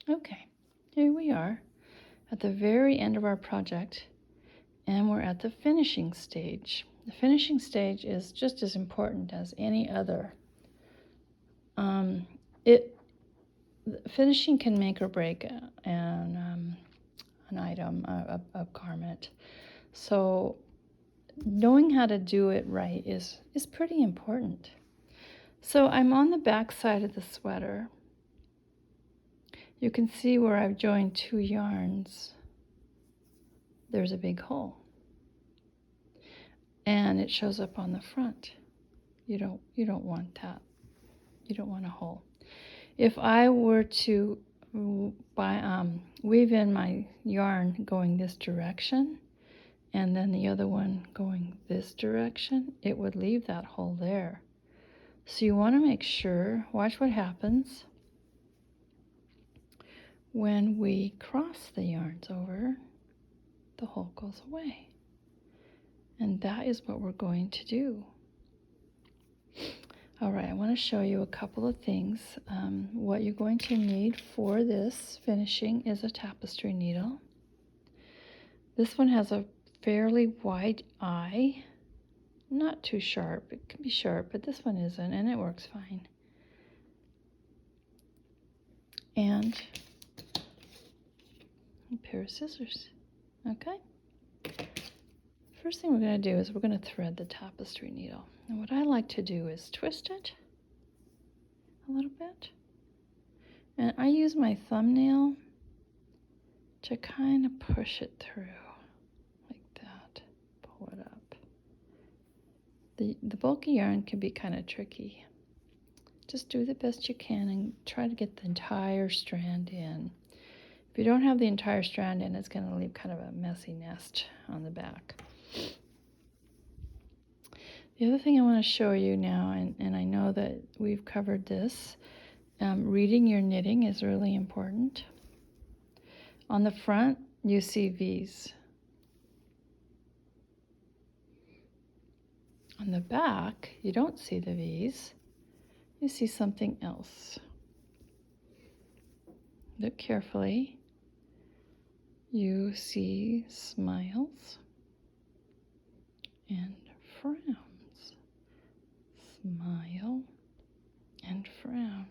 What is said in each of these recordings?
Okay, here we are at the very end of our project, and we're at the finishing stage. The finishing stage is just as important as any other. Finishing can make or break an item, a garment. So knowing how to do it right is pretty important. So I'm on the back side of the sweater. You can see where I've joined 2 yarns. There's a big hole. And it shows up on the front. You don't want that. You don't want a hole. If I were to weave in my yarn going this direction and then the other one going this direction, it would leave that hole there. So you want to make sure, watch what happens when we cross the yarns over, the hole goes away. And that is what we're going to do. All right, I want to show you a couple of things. What you're going to need for this finishing is a tapestry needle. This one has a fairly wide eye, not too sharp. It can be sharp, but this one isn't, and it works fine. And a pair of scissors, okay? First thing we're going to do is we're going to thread the tapestry needle. And what I like to do is twist it a little bit. And I use my thumbnail to kind of push it through like that. Pull it up. The bulky yarn can be kind of tricky. Just do the best you can and try to get the entire strand in. If you don't have the entire strand in, it's going to leave kind of a messy nest on the back. The other thing I want to show you now, and I know that we've covered this, reading your knitting is really important. On the front, you see V's. On the back, you don't see the V's. You see something else. Look carefully. You see smiles and frowns. Smile and frown.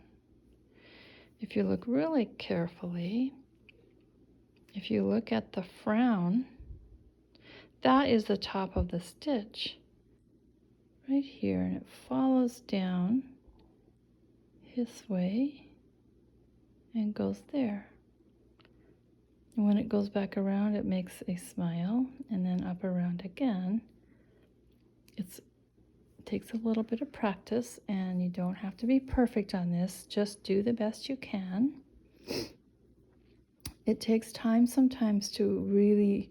If you look really carefully, if you look at the frown, that is the top of the stitch right here, and it follows down this way and goes there. And when it goes back around, it makes a smile, and then up around again. It takes a little bit of practice, and you don't have to be perfect on this. Just do the best you can. It takes time sometimes to really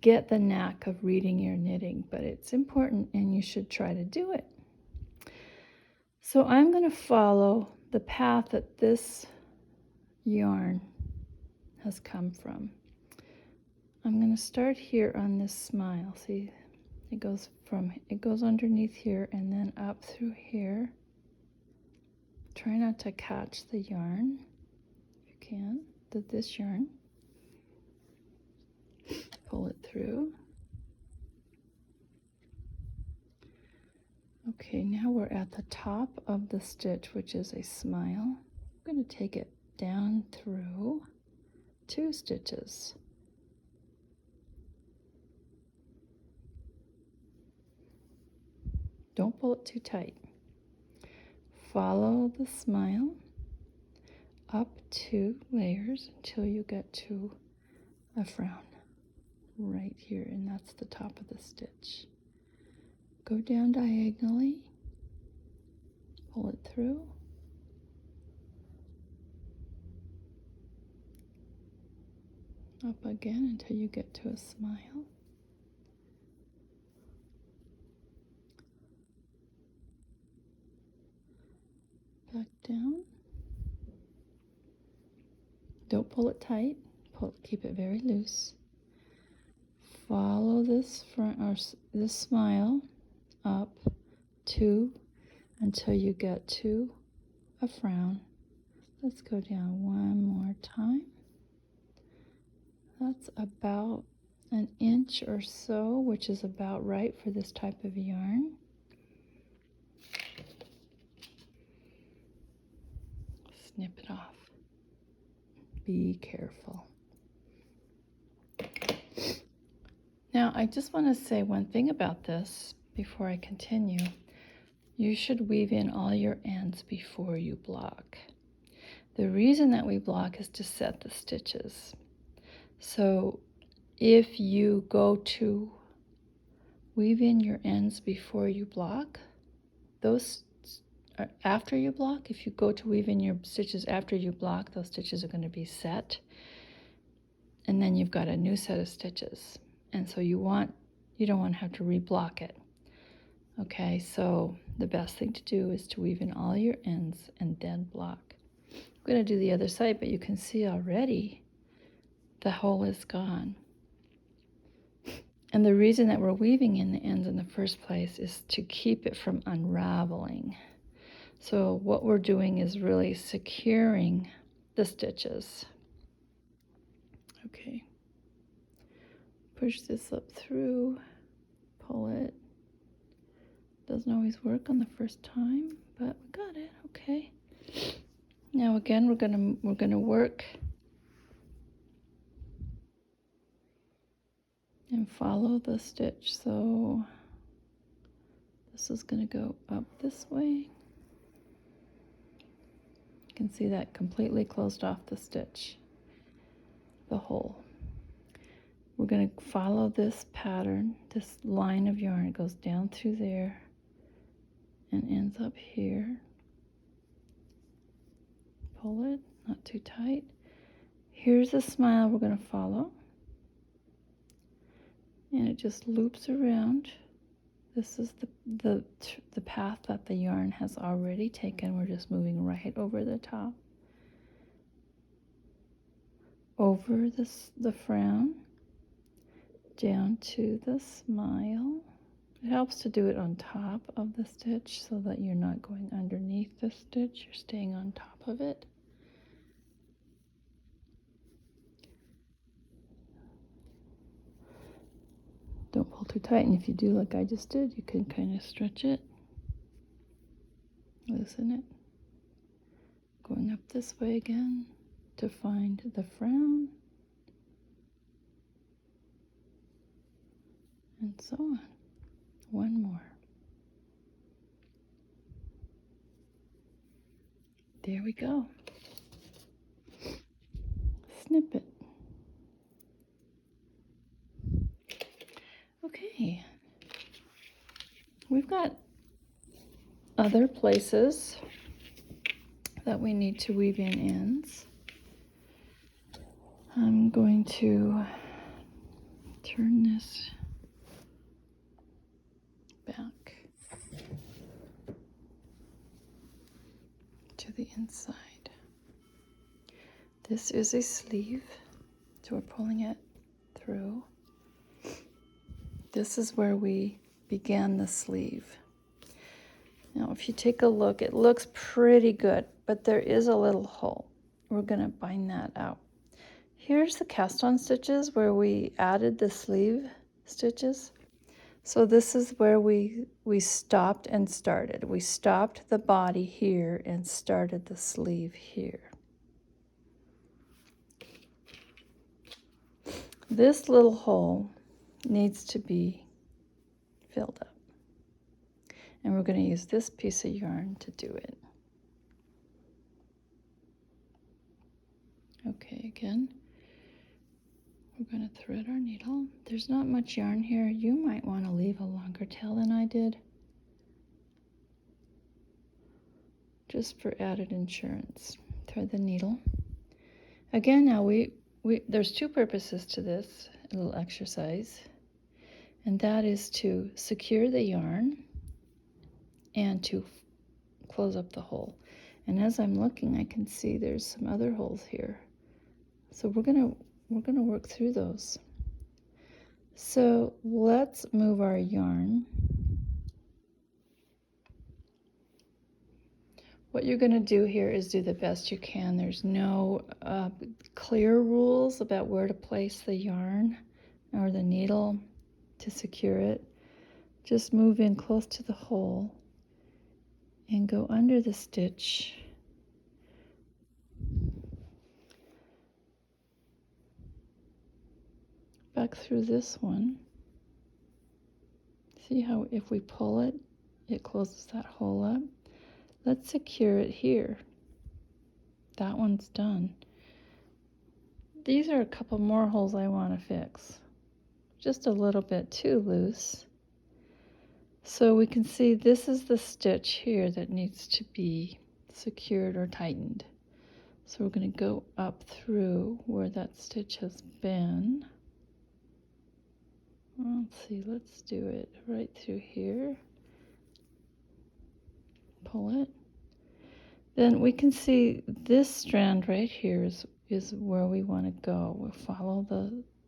get the knack of reading your knitting, but it's important and you should try to do it. So I'm going to follow the path that this yarn has come from. I'm going to start here on this smile. See, it goes underneath here and then up through here. Try not to catch the yarn if you can, this yarn. Pull it through. Okay, now we're at the top of the stitch, which is a smile. I'm going to take it down through 2 stitches. Don't pull it too tight. Follow the smile up 2 layers until you get to a frown right here, and that's the top of the stitch. Go down diagonally, pull it through, up again until you get to a smile. Back down. Don't pull it tight, keep it very loose. Follow this this smile up 2 until you get to a frown. Let's go down one more time. That's about an inch or so, which is about right for this type of yarn. Snip it off. Be careful. Now, I just want to say one thing about this before I continue. You should weave in all your ends before you block. The reason that we block is to set the stitches. So if you go to weave in your ends before you block, those are after you block. If you go to weave in your stitches after you block, those stitches are going to be set. And then you've got a new set of stitches. And so you don't want to have to reblock it. Okay, so the best thing to do is to weave in all your ends and then block. I'm going to do the other side, but you can see already the hole is gone. And the reason that we're weaving in the ends in the first place is to keep it from unraveling. So what we're doing is really securing the stitches. Okay. Push this up through, pull it. Doesn't always work on the first time, but we got it. Okay. Now again, we're gonna work and follow the stitch. So this is gonna go up this way. You can see that completely closed off the stitch, the hole. We're gonna follow this pattern, this line of yarn. It goes down through there and ends up here. Pull it, not too tight. Here's a smile we're going to follow. And it just loops around. This is the path that the yarn has already taken. We're just moving right over the top. Over the frown, down to the smile. It helps to do it on top of the stitch so that you're not going underneath the stitch, you're staying on top of it. Don't pull too tight, and if you do like I just did, you can kind of stretch it, loosen it. Going up this way again to find the frown, and so on. One more. There we go. Snip it. Okay. We've got other places that we need to weave in ends. I'm going to turn this back to the inside. This is a sleeve, so we're pulling it through. This is where we began the sleeve. Now, if you take a look, it looks pretty good, but there is a little hole. We're going to bind that out. Here's the cast-on stitches where we added the sleeve stitches. So this is where we stopped and started. We stopped the body here and started the sleeve here. This little hole needs to be filled up. And we're going to use this piece of yarn to do it. Okay, again, we're going to thread our needle. There's not much yarn here. You might want to leave a longer tail than I did, just for added insurance. Thread the needle. Again, now there's two purposes to this little exercise, and that is to secure the yarn and to close up the hole. And as I'm looking, I can see there's some other holes here. So we're gonna work through those. So let's move our yarn What you're going to do here is do the best you can. There's no clear rules about where to place the yarn or the needle to secure it. Just move in close to the hole and go under the stitch. Back through this one. See how if we pull it, it closes that hole up? Let's secure it here. That one's done. These are a couple more holes I want to fix. Just a little bit too loose. So we can see this is the stitch here that needs to be secured or tightened. So we're going to go up through where that stitch has been. Let's see, let's do it right through here. Pull it. Then we can see this strand right here is where we want to go. We'll follow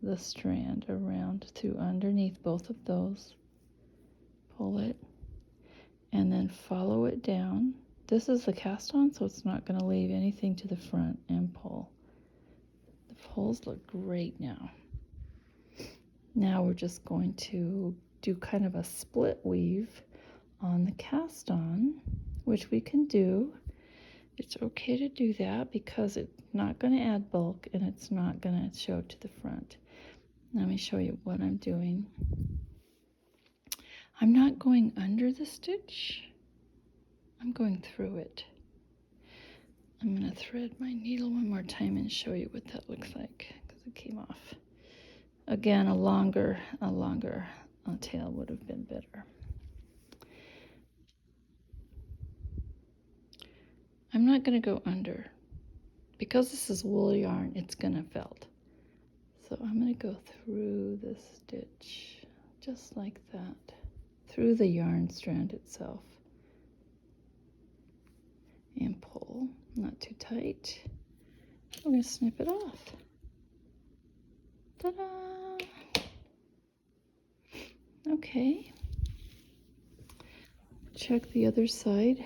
the strand around through underneath both of those. Pull it. And then follow it down. This is the cast on, so it's not going to leave anything to the front, and pull. The holes look great now. Now we're just going to do kind of a split weave on the cast on, which we can do. It's okay to do that because it's not going to add bulk and it's not going to show to the front. Let me show you what I'm doing. I'm not going under the stitch. I'm going through it. I'm going to thread my needle one more time and show you what that looks like because it came off. Again, a longer tail would have been better. I'm not going to go under. Because this is wool yarn, it's going to felt. So I'm going to go through the stitch, just like that, through the yarn strand itself. And pull, not too tight. We're going to snip it off. Ta-da! Okay. Check the other side.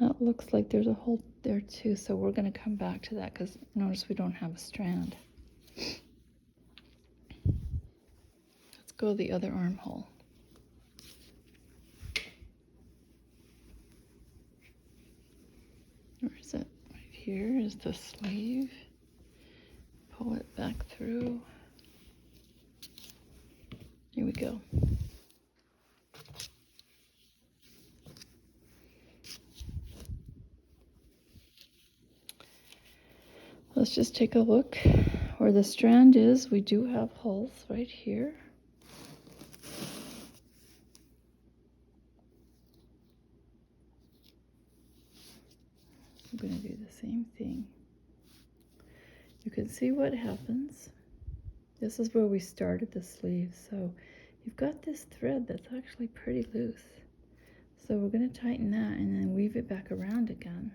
It looks like there's a hole there too, so we're going to come back to that because notice we don't have a strand. Let's go the other armhole. Where is it? Right here is the sleeve. Pull it back through. Here we go. Let's just take a look where the strand is. We do have holes right here. I'm going to do the same thing. You can see what happens. This is where we started the sleeve. So you've got this thread that's actually pretty loose. So we're going to tighten that and then weave it back around again.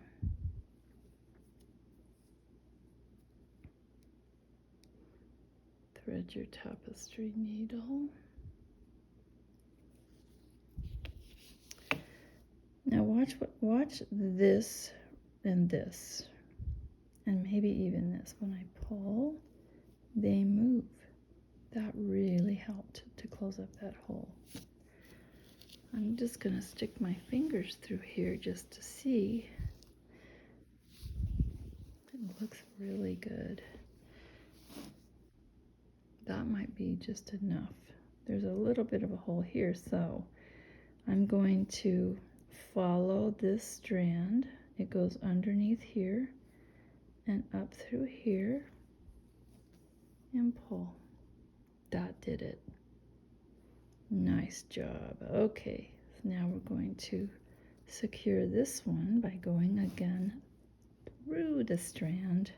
Thread your tapestry needle. Now watch this and this, and maybe even this. When I pull, they move. That really helped to close up that hole. I'm just going to stick my fingers through here just to see. It looks really good. That might be just enough. There's a little bit of a hole here, so I'm going to follow this strand. It goes underneath here and up through here and pull. That did it. Nice job. Okay, so now we're going to secure this one by going again through the strand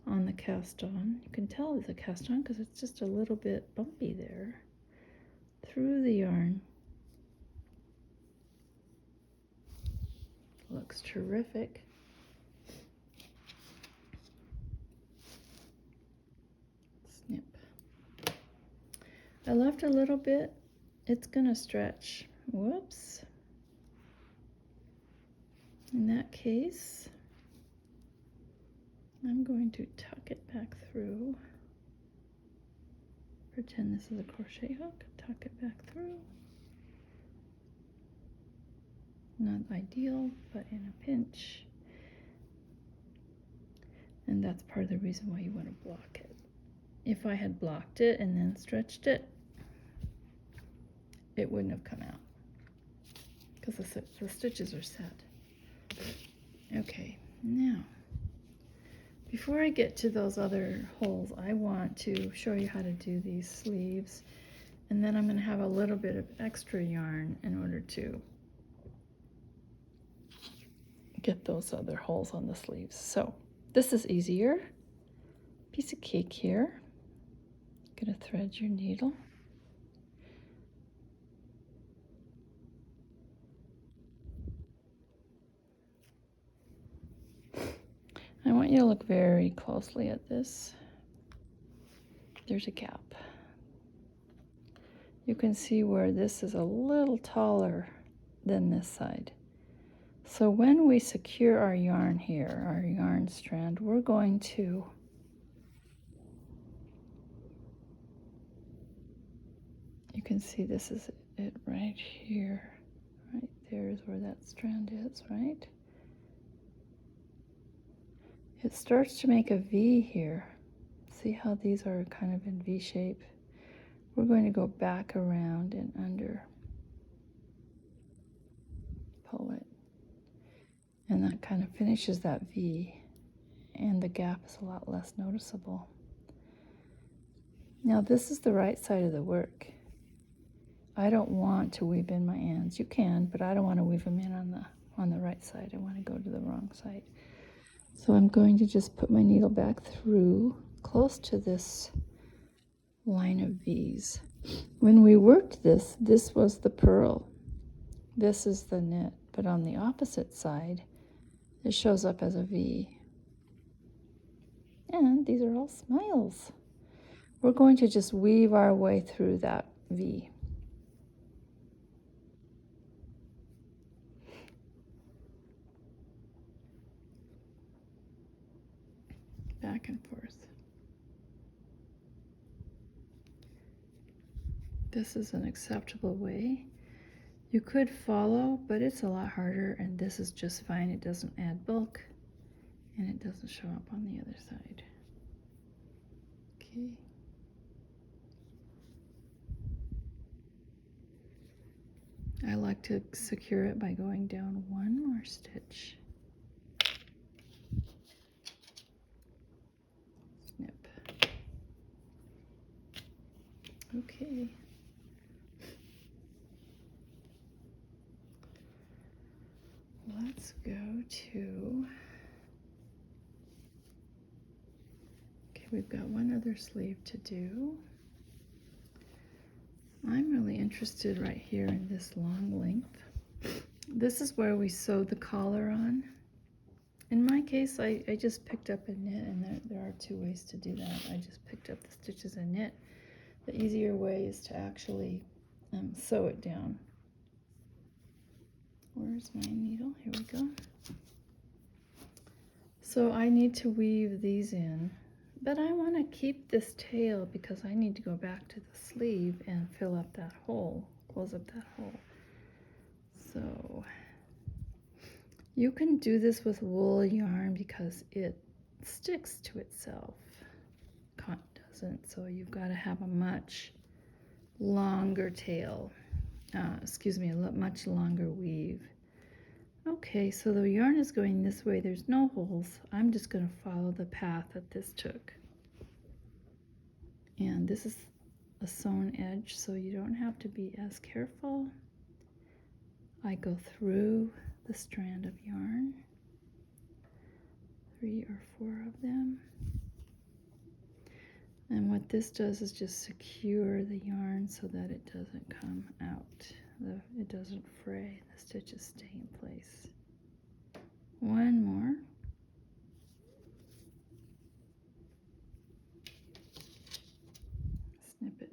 on the cast on. You can tell it's a cast on because it's just a little bit bumpy there. Through the yarn. Looks terrific. Snip. I left a little bit. It's gonna stretch. Whoops. In that case, I'm going to tuck it back through. Pretend this is a crochet hook, tuck it back through. Not ideal, but in a pinch. And that's part of the reason why you want to block it. If I had blocked it and then stretched it, it wouldn't have come out because the stitches are set. Okay, now, before I get to those other holes, I want to show you how to do these sleeves. And then I'm going to have a little bit of extra yarn in order to get those other holes on the sleeves. So this is easier. Piece of cake here. Gonna thread your needle. I want you to look very closely at this. There's a gap. You can see where this is a little taller than this side. So when we secure our yarn here, our yarn strand, we're going to you can see this is it right here. Right there is where that strand is, right? It starts to make a V here. See how these are kind of in V shape? We're going to go back around and under. Pull it. And that kind of finishes that V. And the gap is a lot less noticeable. Now this is the right side of the work. I don't want to weave in my ends. You can, but I don't want to weave them in on the right side. I want to go to the wrong side. So I'm going to just put my needle back through close to this line of V's. When we worked this, this was the purl. This is the knit, but on the opposite side, it shows up as a V. And these are all smiles. We're going to just weave our way through that V. Back and forth. This is an acceptable way. You could follow, but it's a lot harder, and this is just fine. It doesn't add bulk, and it doesn't show up on the other side. Okay. I like to secure it by going down one more stitch. Snip. Okay. Let's go to, okay, we've got one other sleeve to do. I'm really interested right here in this long length. This is where we sewed the collar on. In my case, I just picked up a knit, and there are two ways to do that. I just picked up the stitches and knit. The easier way is to actually sew it down. Where's my needle? Here we go. So I need to weave these in, but I want to keep this tail because I need to go back to the sleeve and fill up that hole, close up that hole. So you can do this with wool yarn because it sticks to itself. Cotton doesn't, so you've got to have a much longer tail. A much longer weave. Okay, so the yarn is going this way. There's no holes. I'm just going to follow the path that this took. And this is a sewn edge, so you don't have to be as careful. I go through the strand of yarn, 3 or 4 of them. And what this does is just secure the yarn so that it doesn't come out. It doesn't fray. The stitches stay in place. One more. Snip it.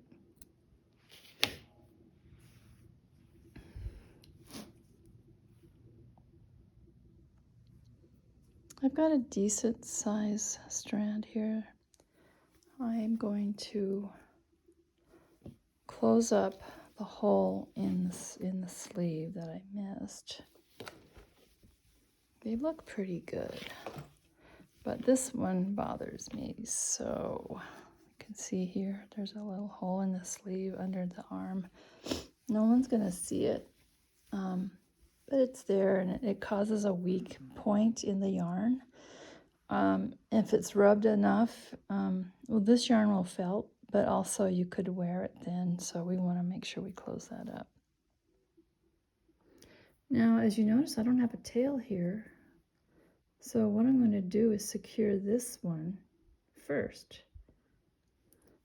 I've got a decent size strand here. I'm going to close up the hole in the sleeve that I missed. They look pretty good, but this one bothers me. So you can see here, there's a little hole in the sleeve under the arm. No one's gonna see it, but it's there, and it causes a weak point in the yarn. If it's rubbed enough, well, this yarn will felt, but also you could wear it thin, so we want to make sure we close that up. Now, as you notice, I don't have a tail here, so what I'm going to do is secure this one first.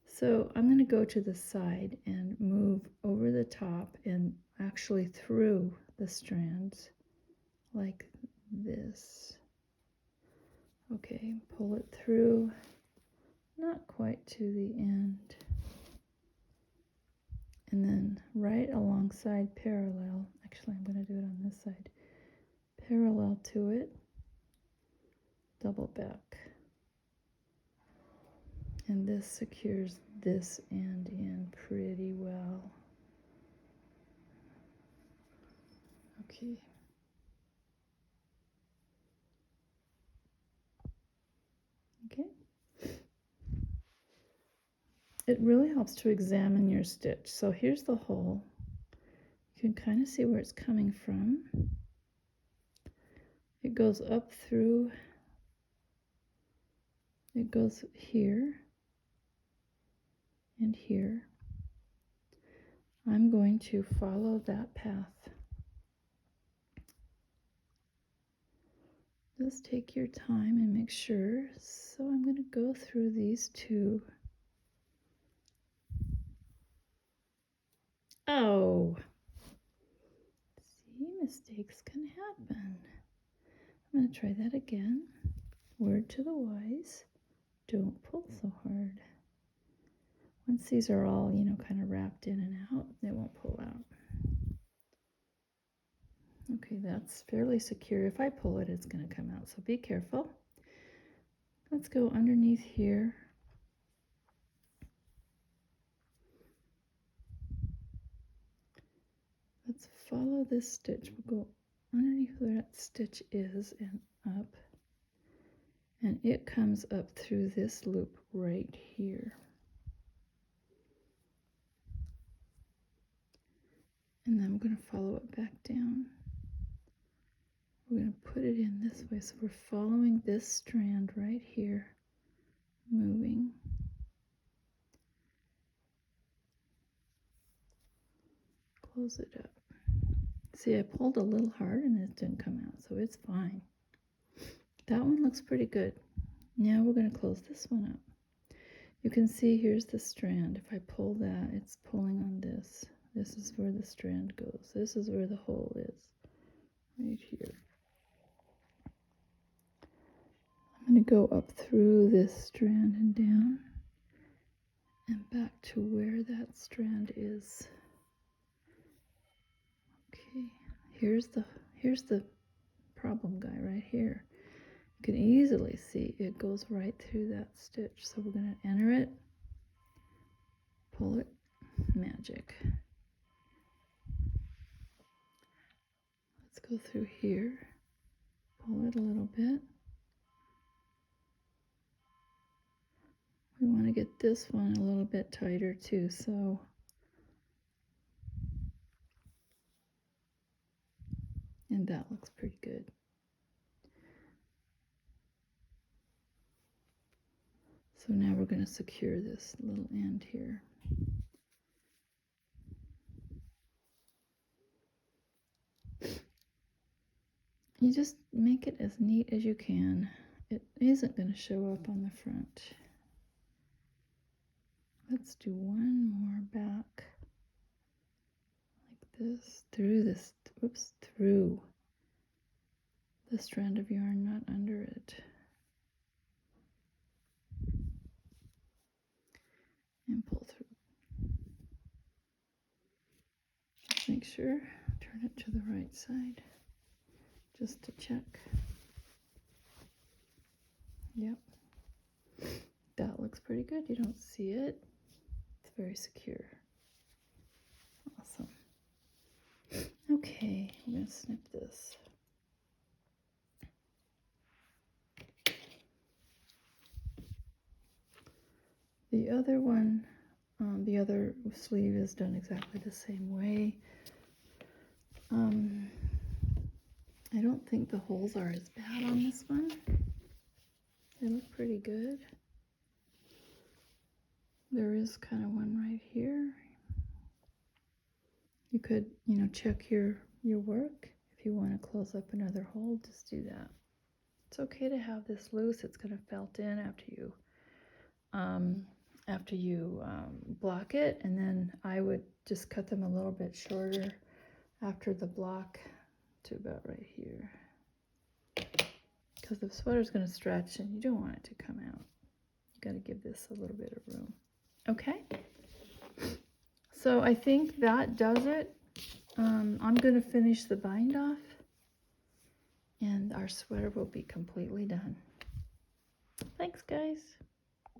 So I'm going to go to the side and move over the top and actually through the strands like this. Okay, pull it through, not quite to the end. And then right alongside parallel, actually I'm going to do it on this side, parallel to it, double back. And this secures this end in pretty well. Okay. Okay. It really helps to examine your stitch. So here's the hole. You can kind of see where it's coming from. It goes up through, it goes here and here. I'm going to follow that path. Just take your time and make sure. So I'm going to go through these two. Oh, see, mistakes can happen. I'm going to try that again. Word to the wise, don't pull so hard. Once these are all, kind of wrapped in and out, they won't pull out. Okay, that's fairly secure. If I pull it, it's going to come out, so be careful. Let's go underneath here. Let's follow this stitch. We'll go underneath where that stitch is and up. And it comes up through this loop right here. And then I'm going to follow it back down. We're going to put it in this way. So we're following this strand right here, moving. Close it up. See, I pulled a little hard and it didn't come out, so it's fine. That one looks pretty good. Now we're going to close this one up. You can see here's the strand. If I pull that, it's pulling on this. This is where the strand goes. This is where the hole is, right here. I'm going to go up through this strand and down and back to where that strand is. Okay, here's the problem guy right here. You can easily see it goes right through that stitch. So we're going to enter it, pull it, magic. Let's go through here, pull it a little bit. We want to get this one a little bit tighter too, so and that looks pretty good. So now we're going to secure this little end here. You just make it as neat as you can. It isn't going to show up on the front. Let's do one more back like this, through this, whoops, through the strand of yarn, not under it. And pull through. Just make sure, turn it to the right side, just to check. Yep. That looks pretty good. You don't see it. It's very secure. Awesome. Okay, I'm going to snip this. The other one, the other sleeve is done exactly the same way. I don't think the holes are as bad on this one. They look pretty good. There is kind of one right here. You could, check your work. If you want to close up another hole, just do that. It's okay to have this loose. It's going to felt in after you block it, and then I would just cut them a little bit shorter after the block to about right here, because the sweater's going to stretch and you don't want it to come out. You got to give this a little bit of room. Okay, so I think that does it. I'm going to finish the bind off and our sweater will be completely done. Thanks, guys.